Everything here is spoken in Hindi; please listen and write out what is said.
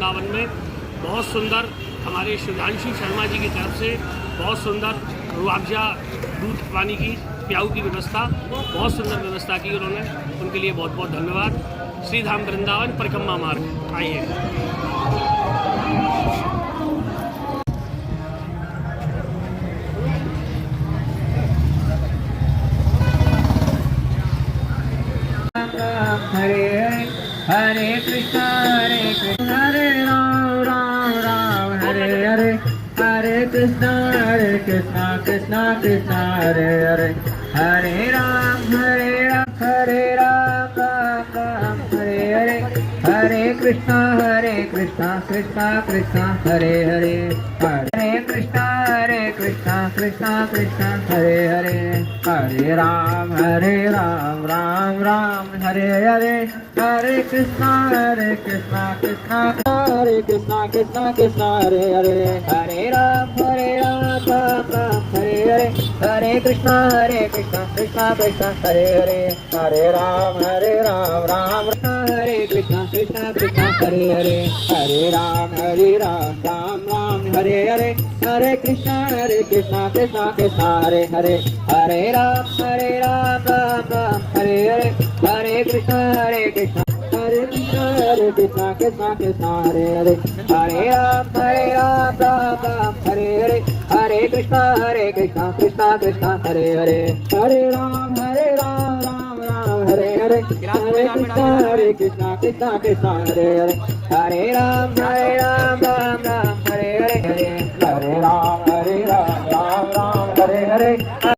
वृंदावन में बहुत सुंदर हमारे सुधांशु शर्मा जी की तरफ से बहुत सुंदर रुआवजा दूध पानी की प्याऊ की व्यवस्था बहुत सुंदर व्यवस्था की उन्होंने, उनके लिए बहुत बहुत धन्यवाद। श्रीधाम वृंदावन परिक्रमा मार्ग आइए। हरे हरे हरे कृष्णा हरे राम राम राम हरे हरे हरे कृष्णा कृष्णा कृष्णा हरे हरे हरे राम राम राम हरे हरे हरे कृष्णा कृष्णा कृष्णा हरे हरे हरे कृष्णा कृष्णा कृष्णा हरे हरे हरे राम राम राम हरे हरे हरे कृष्णा कृष्णा कृष्णा हरे हरे हरे राम राम हरे हरे हरे कृष्णा कृष्णा हरे हरे हरे राम राम हरे कृष्णा कृष्णा हरे हरे हरे राम राम हरे हरे हरे कृष्णा कृष्णा हरे हरे हरे राम राम हरे हरे हरे कृष्णा कृष्णा हरे हरे हरे राम राम हरे हरे हरे कृष्णा कृष्णा हरे हरे हरे राम राम हरे हरे हरे कृष्णा कृष्णा हरे हरे हरे राम राम